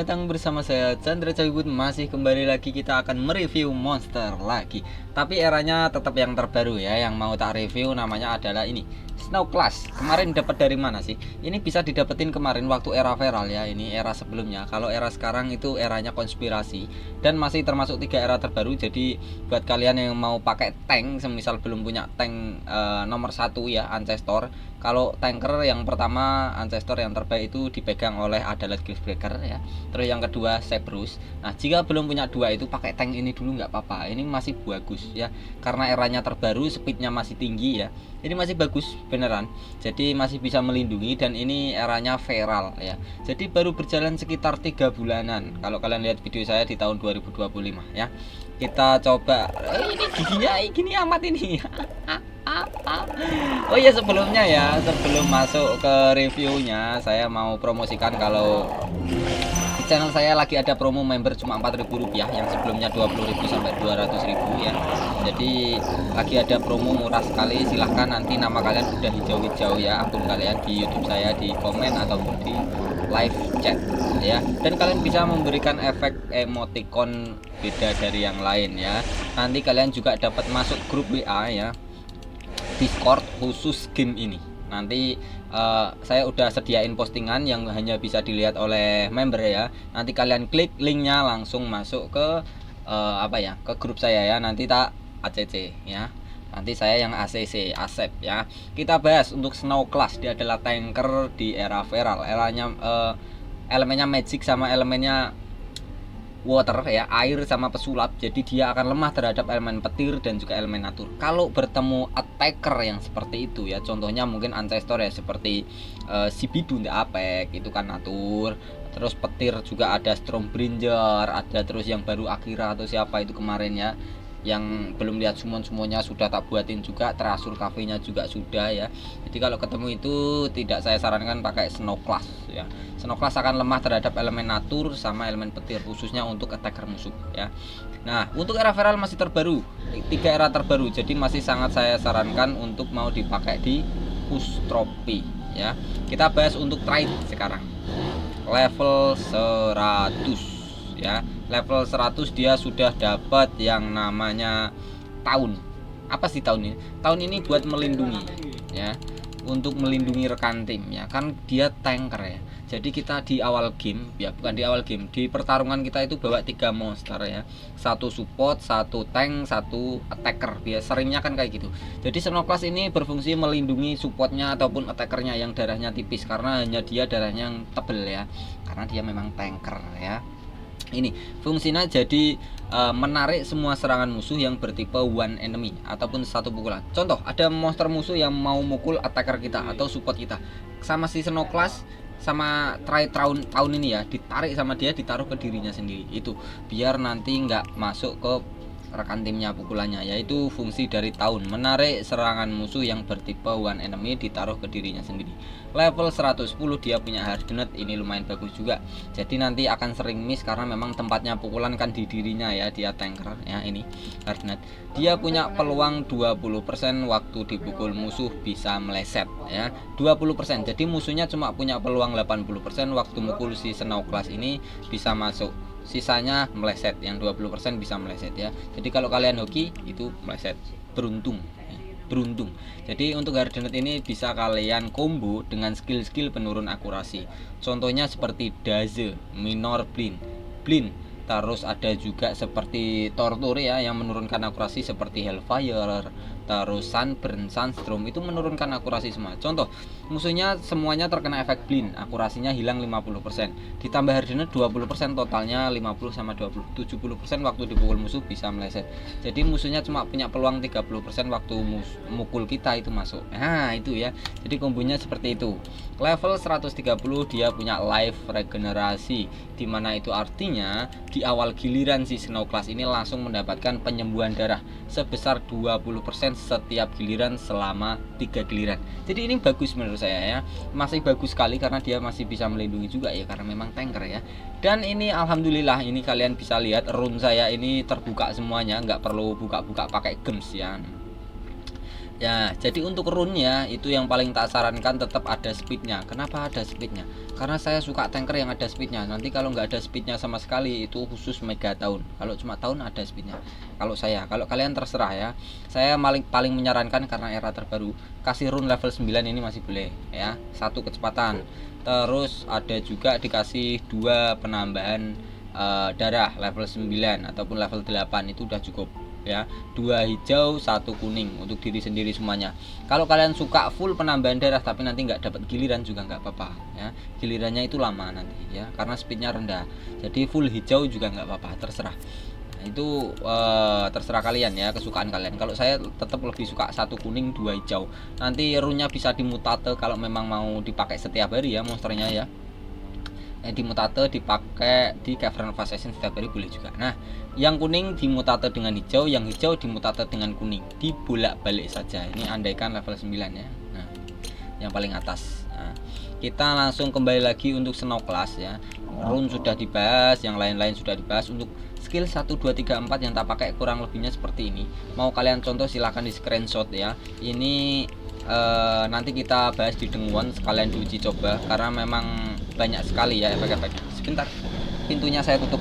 selamat datang bersama saya Chandra Cabibut. Masih kembali lagi kita akan mereview monster lagi. Tapi eranya tetap yang terbaru ya. Yang mau tak review namanya adalah ini, Snow Clash. Kemarin dapat dari mana sih? Ini bisa didapetin kemarin waktu era viral ya. Ini era sebelumnya. Kalau era sekarang itu eranya konspirasi dan masih termasuk 3 era terbaru. Jadi buat kalian yang mau pakai tank, semisal belum punya tank nomor 1 ya, Ancestor. Kalau tanker yang pertama Ancestor yang terbaik itu dipegang oleh Adalet Gilfbreaker ya. Terus yang kedua Cerberus. Nah, jika belum punya dua itu pakai tank ini dulu nggak apa-apa. Ini masih bagus ya. Karena eranya terbaru, speednya masih tinggi ya. Ini masih bagus beneran. Jadi masih bisa melindungi dan ini eranya viral ya. Jadi baru berjalan sekitar 3 bulanan. Kalau kalian lihat video saya di tahun 2025 ya. Kita coba ini giginya gini amat ini. Oh iya, sebelumnya ya, sebelum masuk ke reviewnya, saya mau promosikan kalau di channel saya lagi ada promo member cuma Rp4.000 yang sebelumnya Rp20.000 sampai Rp200.000 ya. Jadi lagi ada promo murah sekali. Silahkan nanti nama kalian udah hijau-hijau ya, akun kalian di YouTube saya, di komen ataupun di live chat ya. Dan kalian bisa memberikan efek emoticon beda dari yang lain ya. Nanti kalian juga dapat masuk grup WA ya, Discord khusus game ini. Nanti saya udah sediain postingan yang hanya bisa dilihat oleh member ya. Nanti kalian klik linknya langsung masuk ke ke grup saya ya. Nanti tak ACC ya. Nanti saya yang ACC, Asep ya. Kita bahas untuk Snow Clash. Dia adalah tanker di era viral. Eranya elemennya magic sama elemennya water ya, air sama pesulap. Jadi dia akan lemah terhadap elemen petir dan juga elemen natur. Kalau bertemu attacker yang seperti itu ya, contohnya mungkin Ancestor ya, seperti Sibidun the Apek itu kan natur. Terus petir juga ada Stormbringer, ada terus yang baru Akira atau siapa itu kemarin ya, yang belum lihat semuanya sudah tak buatin juga. Terasur kafenya juga sudah ya. Jadi kalau ketemu itu tidak saya sarankan pakai Snow Clash ya. Snow Clash akan lemah terhadap elemen natur sama elemen petir, khususnya untuk attacker musuh ya. Nah, untuk era viral masih terbaru, 3 era terbaru, jadi masih sangat saya sarankan untuk mau dipakai di push trophy ya. Kita bahas untuk trade sekarang. Level 100 ya. Level 100 dia sudah dapat yang namanya tahun. Apa sih tahun ini? Tahun ini buat melindungi ya, untuk melindungi rekan tim ya, kan dia tanker ya. Jadi kita di awal game ya, bukan di awal game, di pertarungan kita itu bawa 3 monster ya, 1 support, 1 tank, 1 attacker. Biasa seringnya kan kayak gitu. Jadi Snow Clash ini berfungsi melindungi supportnya ataupun attackernya yang darahnya tipis, karena hanya dia darahnya yang tebel ya, karena dia memang tanker ya. Ini fungsinya jadi menarik semua serangan musuh yang bertipe one enemy ataupun satu pukulan. Contoh, ada monster musuh yang mau mukul attacker kita atau support kita, sama si Snow Clash sama tahun ini ya, ditarik sama dia, ditaruh ke dirinya sendiri. Itu biar nanti nggak masuk ke rekan timnya pukulannya, yaitu fungsi dari tahun, menarik serangan musuh yang bertipe one enemy ditaruh ke dirinya sendiri. Level 110 dia punya Hardened, ini lumayan bagus juga. Jadi nanti akan sering miss karena memang tempatnya pukulan kan di dirinya ya, dia tanker ya. Ini Hardened, dia punya peluang 20% waktu dipukul musuh bisa meleset ya, 20%. Jadi musuhnya cuma punya peluang 80% waktu mukul si Snow Clash ini bisa masuk, sisanya meleset, yang 20% bisa meleset ya. Jadi kalau kalian hoki itu meleset, beruntung. Jadi untuk Hardened ini bisa kalian combo dengan skill-skill penurun akurasi. Contohnya seperti Daze, Minor Blind. Terus ada juga seperti Torture ya, yang menurunkan akurasi seperti Hellfire. Terus Sunburn, Sunstorm itu menurunkan akurasi semua. Contoh, musuhnya semuanya terkena efek blind, akurasinya hilang 50%. Ditambah Hardened 20%, totalnya 50 sama 20, 70% waktu dipukul musuh bisa meleset. Jadi musuhnya cuma punya peluang 30% waktu mukul kita itu masuk. Nah, itu ya. Jadi kombonya seperti itu. Level 130 dia punya life regenerasi, dimana itu artinya di awal giliran si Snow Clash ini langsung mendapatkan penyembuhan darah sebesar 20% setiap giliran selama 3 giliran. Jadi ini bagus menurut saya ya, masih bagus sekali karena dia masih bisa melindungi juga ya, karena memang tanker ya. Dan ini alhamdulillah, ini kalian bisa lihat rune saya ini terbuka semuanya, nggak perlu buka-buka pakai gems ya. Ya, jadi untuk runnya itu yang paling tak sarankan tetap ada speednya. Kenapa ada speednya? Karena saya suka tanker yang ada speednya. Nanti kalau nggak ada speednya sama sekali itu khusus mega tahun. Kalau cuma tahun ada speednya. Kalau kalian terserah ya. Saya paling menyarankan karena era terbaru kasih run level 9 ini masih boleh ya. 1 kecepatan. Terus ada juga dikasih 2 penambahan darah level 9 ataupun level 8 itu udah cukup ya. 2 hijau 1 kuning untuk diri sendiri semuanya. Kalau kalian suka full penambahan darah tapi nanti nggak dapat giliran juga nggak apa-apa ya, gilirannya itu lama nanti ya karena speednya rendah. Jadi full hijau juga nggak apa-apa, terserah. Nah, itu terserah kalian ya, kesukaan kalian. Kalau saya tetap lebih suka 1 kuning 2 hijau. Nanti runnya bisa dimutate kalau memang mau dipakai setiap hari ya monsternya ya. Dimutate dipakai di Cavern of Assassin setiap hari boleh juga. Nah, yang kuning dimutate dengan hijau, yang hijau dimutate dengan kuning, dibolak-balik saja. Ini andaikan level 9 ya. Nah, yang paling atas. Nah, kita langsung kembali lagi untuk snow class ya. Rune sudah dibahas, yang lain-lain sudah dibahas. Untuk skill 1 2 3 4 yang tak pakai kurang lebihnya seperti ini. Mau kalian contoh silahkan di screenshot ya. Ini nanti kita bahas di Dengwon, sekalian diuji coba karena memang banyak sekali ya efek-efek. Sebentar, pintunya saya tutup.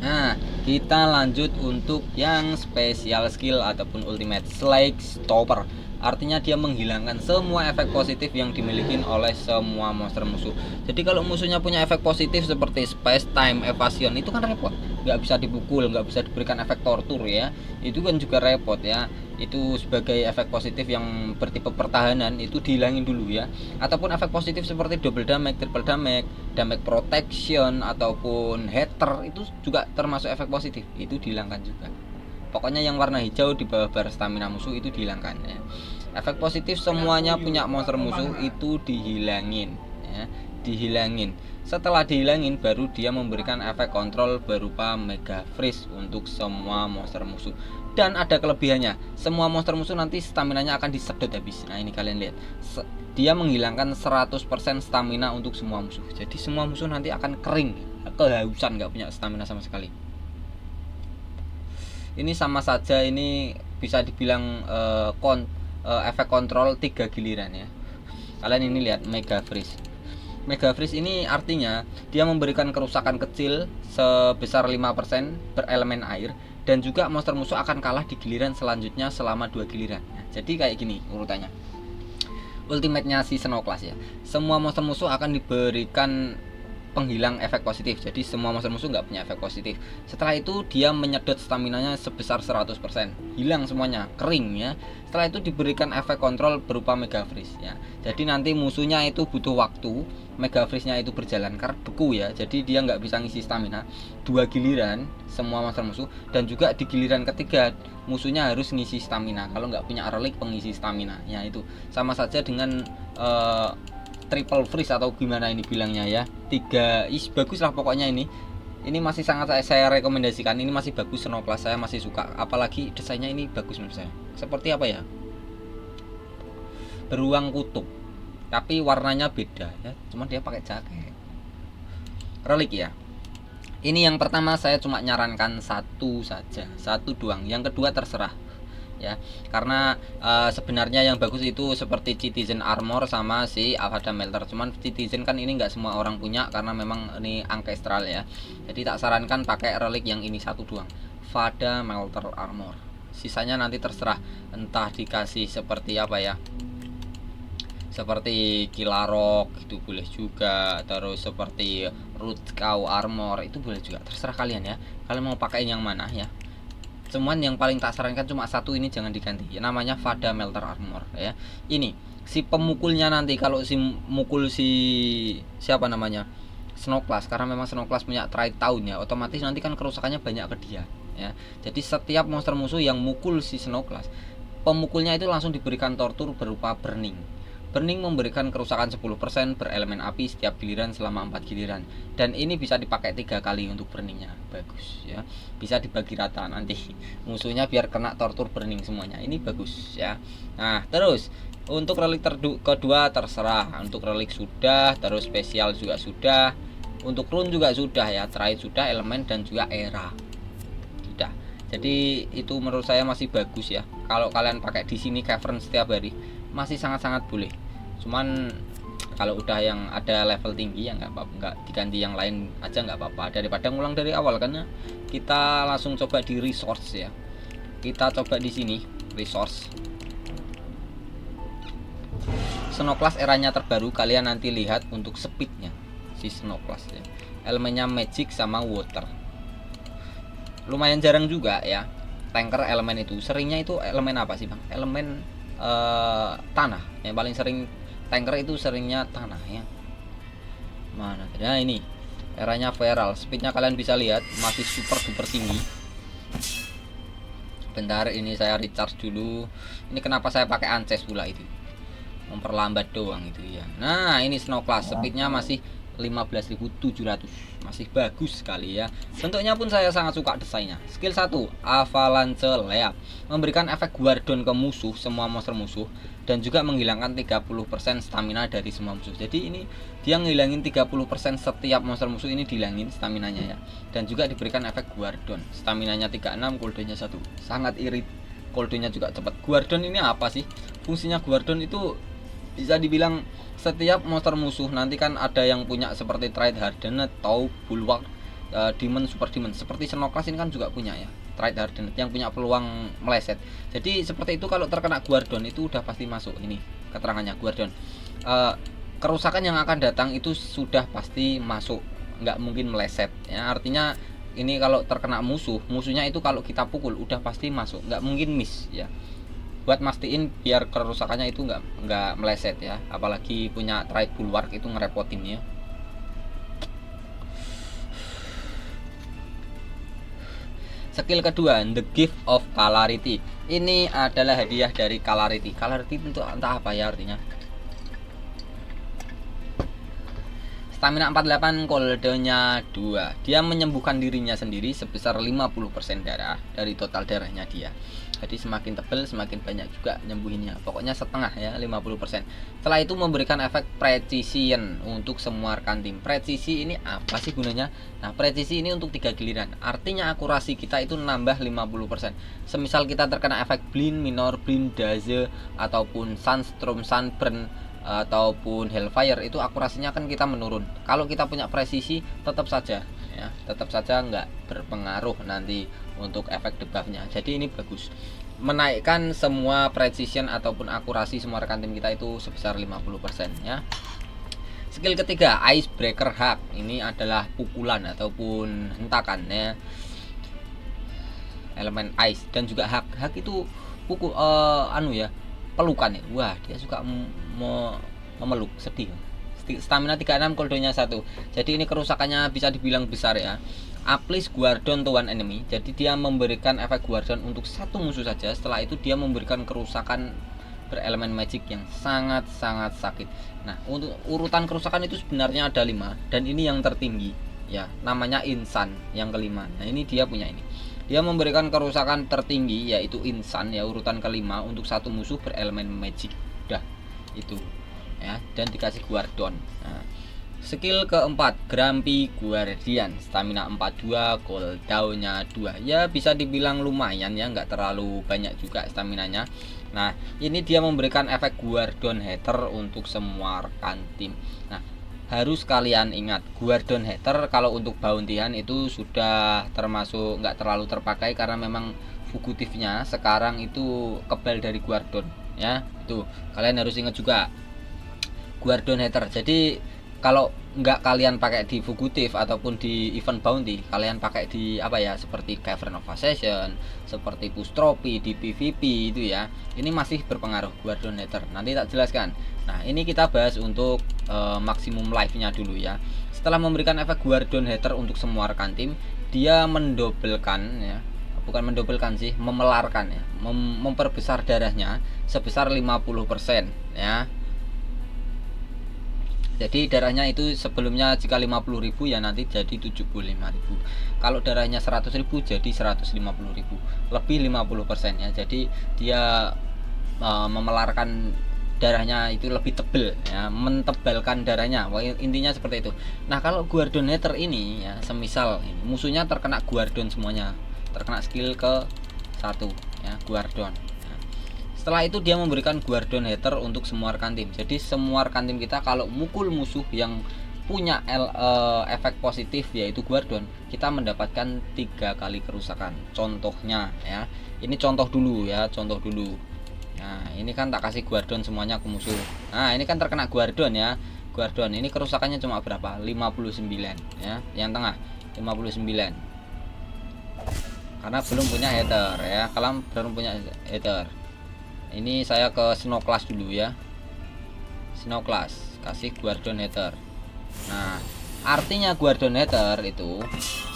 Nah, kita lanjut untuk yang spesial skill ataupun ultimate Slag Stopper. Artinya dia menghilangkan semua efek positif yang dimiliki oleh semua monster musuh. Jadi kalau musuhnya punya efek positif seperti space, time, evasion itu kan repot. Nggak bisa dipukul, nggak bisa diberikan efek tortur ya. Itu kan juga repot ya. Itu sebagai efek positif yang bertipe pertahanan itu dihilangin dulu ya. Ataupun efek positif seperti double damage, triple damage, damage protection ataupun hater itu juga termasuk efek positif. Itu dihilangkan juga. Pokoknya yang warna hijau di bawah bar stamina musuh itu dihilangkan ya. Efek positif semuanya punya monster musuh itu dihilangin ya, dihilangin. Setelah dihilangin baru dia memberikan efek kontrol berupa Mega Freeze untuk semua monster musuh. Dan ada kelebihannya, semua monster musuh nanti staminanya akan disedot habis. Nah ini kalian lihat, dia menghilangkan 100% stamina untuk semua musuh. Jadi semua musuh nanti akan kering, kehausan, nggak punya stamina sama sekali. Ini sama saja, ini bisa dibilang efek kontrol 3 giliran ya. Kalian ini lihat Mega Freeze. Mega Freeze ini artinya dia memberikan kerusakan kecil sebesar 5% berelemen air, dan juga monster musuh akan kalah di giliran selanjutnya selama 2 giliran. Nah, jadi kayak gini urutannya. Ultimate-nya si Snow Class ya. Semua monster musuh akan diberikan penghilang efek positif. Jadi semua monster musuh nggak punya efek positif. Setelah itu dia menyedot staminanya sebesar 100%. Hilang semuanya, kering ya. Setelah itu diberikan efek kontrol berupa Mega Freeze ya. Jadi nanti musuhnya itu butuh waktu, Mega Freeze-nya itu berjalan karena beku ya. Jadi dia nggak bisa ngisi stamina 2 giliran semua monster musuh, dan juga di giliran ketiga musuhnya harus ngisi stamina. Kalau nggak punya relic pengisi stamina ya, itu sama saja dengan triple freeze atau gimana ini bilangnya ya. 3 bagus lah pokoknya. Ini masih sangat saya rekomendasikan. Ini masih bagus, Snow Class saya masih suka, apalagi desainnya ini bagus menurut saya. Seperti apa ya, beruang kutub tapi warnanya beda ya, cuma dia pakai jaket. Relic ya. Ini yang pertama saya cuma nyarankan satu saja, satu doang. Yang kedua terserah ya, karena sebenarnya yang bagus itu seperti Citizen Armor sama si Avada Melter. Cuman Citizen kan ini nggak semua orang punya karena memang ini ancestral ya. Jadi tak sarankan pakai relic yang ini satu doang, Avada Melter Armor. Sisanya nanti terserah, entah dikasih seperti apa ya, seperti Kilarok itu boleh juga, terus seperti Root Cow Armor itu boleh juga, terserah kalian ya. Kalian mau pakai yang mana ya. Cuman yang paling tak sarankan cuma satu, ini jangan diganti ya, namanya Avada Melter Armor ya. Ini si pemukulnya nanti kalau si mukul si siapa namanya Snow Class, karena memang Snow Class punya Trade Town ya, otomatis nanti kan kerusakannya banyak ke dia ya. Jadi setiap monster musuh yang mukul si Snow Class, pemukulnya itu langsung diberikan tortur berupa burning. Burning memberikan kerusakan 10% berelemen api setiap giliran selama 4 giliran. Dan ini bisa dipakai 3 kali untuk burningnya. Bagus ya. Bisa dibagi rata nanti musuhnya biar kena tortur burning semuanya. Ini bagus ya. Nah, terus untuk relik kedua terserah. Untuk relik sudah, terus spesial juga sudah. Untuk rune juga sudah ya. Trade sudah, elemen dan juga era. Jadi itu menurut saya masih bagus ya. Kalau kalian pakai di sini cavern setiap hari masih sangat-sangat boleh. Cuman kalau udah yang ada level tinggi ya nggak apa-apa, nggak diganti yang lain aja nggak apa-apa, daripada ngulang dari awal. Karena kita langsung coba di resource ya. Kita coba di sini resource. Snow Class eranya terbaru, kalian nanti lihat untuk speednya si Snow Class ya. Elemennya magic sama water. Lumayan jarang juga ya tanker elemen itu. Seringnya itu elemen apa sih bang? Elemen tanah. Yang paling sering tanker itu seringnya tanah ya. Mana? Nah ini eranya viral. Speednya kalian bisa lihat masih super duper tinggi. Bentar, ini saya recharge dulu. Ini kenapa saya pakai Ances pula itu? Memperlambat doang itu ya. Nah ini Snow Class speednya masih 15.700, masih bagus sekali ya. Bentuknya pun saya sangat suka desainnya. Skill 1 Avalanche Leap, memberikan efek guardon ke musuh, semua monster musuh, dan juga menghilangkan 30% stamina dari semua musuh. Jadi ini dia ngilangin 30% setiap monster musuh, ini dihilangin staminanya ya. Dan juga diberikan efek guardon. Staminanya 36, cooldownnya 1. Sangat irit. Cooldownnya juga cepat. Guardon ini apa sih? Fungsinya guardon itu bisa dibilang setiap monster musuh nanti kan ada yang punya seperti Trade Hardened atau Bulwark, Demon, Super Demon. Seperti Snow Class ini kan juga punya ya Trade Hardened yang punya peluang meleset. Jadi seperti itu kalau terkena guardon itu udah pasti masuk. Ini keterangannya guardon. Kerusakan yang akan datang itu sudah pasti masuk, nggak mungkin meleset ya. Artinya ini kalau terkena musuhnya itu kalau kita pukul udah pasti masuk, nggak mungkin miss ya. Buat mastiin biar kerusakannya itu nggak meleset ya, apalagi punya Trade Bulwark itu ngerepotin ya. Skill kedua, The Gift of Clarity. Ini adalah hadiah dari Clarity. Clarity itu entah apa ya artinya. Stamina 48, cooldownnya 2. Dia menyembuhkan dirinya sendiri sebesar 50% darah dari total darahnya dia. Jadi semakin tebal semakin banyak juga nyembuhinnya. Pokoknya setengah ya, 50%. Setelah itu memberikan efek precision untuk semua rekan tim. Presisi ini apa sih gunanya? Nah, presisi ini untuk 3 giliran. Artinya akurasi kita itu nambah 50%. Semisal kita terkena efek blind, minor blind, daze, ataupun sunstorm, sunburn, ataupun hellfire, itu akurasinya kan kita menurun. Kalau kita punya presisi tetap saja ya, tetap saja nggak berpengaruh nanti untuk efek debuffnya. Jadi ini bagus, menaikkan semua precision ataupun akurasi semua rekan tim kita itu sebesar 50% ya. Skill ketiga, Icebreaker Hug. Ini adalah pukulan ataupun hentakan ya, elemen ice. Dan juga hug itu pukul pelukan ya. Wah, dia suka memeluk, sedih. Stamina 36, cooldownnya 1. Jadi ini kerusakannya bisa dibilang besar ya. Applies guardon to one enemy. Jadi dia memberikan efek guardon untuk satu musuh saja. Setelah itu dia memberikan kerusakan berelemen magic yang sangat-sangat sakit. Nah, untuk urutan kerusakan itu sebenarnya ada 5 dan ini yang tertinggi ya. Namanya Insan yang kelima. Nah, ini dia punya ini. Dia memberikan kerusakan tertinggi yaitu Insan ya, urutan kelima untuk satu musuh berelemen magic. Udah itu ya, dan dikasih guardon. Nah, skill keempat, Grumpy Guardian. Stamina 42, cooldownnya 2. Ya bisa dibilang lumayan ya, nggak terlalu banyak juga staminanya. Nah, ini dia memberikan efek guardon hater untuk semua rekan tim. Nah, harus kalian ingat, guardon hater kalau untuk bounty-an itu sudah termasuk nggak terlalu terpakai karena memang fugitifnya sekarang itu kebal dari guardon ya. Itu kalian harus ingat juga guardon hater. Jadi kalau nggak kalian pakai di fugitif ataupun di event bounty, kalian pakai di apa ya, seperti Cavern of Ascension, seperti push trophy di PvP itu ya, ini masih berpengaruh guardon hater. Nanti tak jelaskan. Nah, ini kita bahas untuk maksimum life-nya dulu ya. Setelah memberikan efek guardon hater untuk semua rekan tim, dia mendobelkan ya, bukan mendobelkan sih, memelarkan ya, memperbesar darahnya sebesar 50% ya. Jadi darahnya itu sebelumnya jika 50.000 ya nanti jadi 75.000. Kalau darahnya 100.000 jadi 150.000. Lebih 50% ya. Jadi dia memelarkan darahnya itu lebih tebal ya, mentebalkan darahnya. Intinya seperti itu. Nah, kalau guardon hater ini ya, semisal ini musuhnya terkena guardon semuanya. terkena skill ke 1 ya, Guardon. Nah, setelah itu dia memberikan Guardon Hater untuk semua rekan tim. Jadi semua rekan tim kita kalau mukul musuh yang punya efek positif yaitu Guardon, kita mendapatkan 3 kali kerusakan. Contohnya ya, ini contoh dulu ya, contoh dulu. Nah ini kan tak kasih Guardon semuanya ke musuh. Nah ini kan terkena Guardon ya, Guardon ini kerusakannya cuma berapa? 59 ya, yang tengah 59 karena belum punya Hater ya, kalau belum punya Hater. Ini saya ke Snow Class dulu ya, Snow Class kasih Guardon Hater. Nah artinya Guardon Hater itu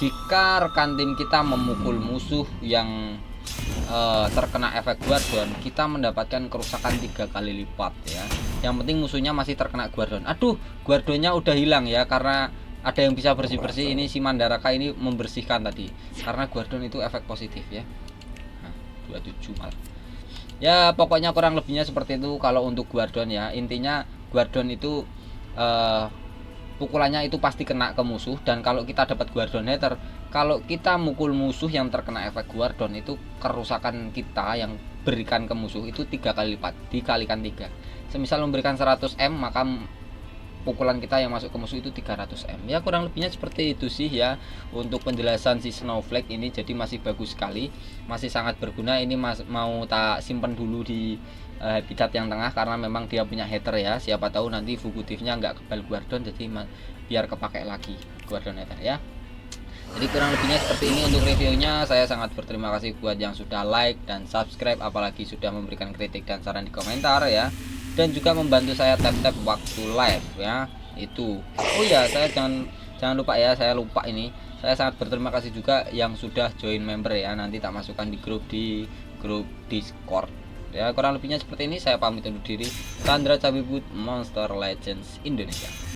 jika rekan tim kita memukul musuh yang terkena efek Guardon, kita mendapatkan kerusakan 3 kali lipat ya. Yang penting musuhnya masih terkena Guardon. Aduh, Guardonnya udah hilang ya, karena ada yang bisa bersih-bersih. Ini si Mandaraka ini membersihkan tadi, karena Guardon itu efek positif ya. Nah, 27 malah. Ya pokoknya kurang lebihnya seperti itu kalau untuk Guardon ya. Intinya Guardon itu pukulannya itu pasti kena ke musuh, dan kalau kita dapat Guardon Hater, kalau kita mukul musuh yang terkena efek Guardon, itu kerusakan kita yang berikan ke musuh itu 3 kali lipat, dikalikan 3. Semisal memberikan 100 M, maka pukulan kita yang masuk ke musuh itu 300 M. Ya kurang lebihnya seperti itu sih ya untuk penjelasan si Snowflake ini. Jadi masih bagus sekali, masih sangat berguna. Ini mau tak simpen dulu di habitat yang tengah karena memang dia punya Hater ya. Siapa tahu nanti fugitifnya nggak kebal Guardon, jadi biar kepakai lagi Guardon Hater ya. Jadi kurang lebihnya seperti ini untuk reviewnya. Saya sangat berterima kasih buat yang sudah like dan subscribe, apalagi sudah memberikan kritik dan saran di komentar ya, dan juga membantu saya tap-tap waktu live ya. Itu oh ya, saya jangan lupa ya, saya lupa ini, saya sangat berterima kasih juga yang sudah join member ya. Nanti tak masukkan di grup Discord ya. Kurang lebihnya seperti ini, saya pamit undur diri. Chandra Cabibut, Monster Legends Indonesia.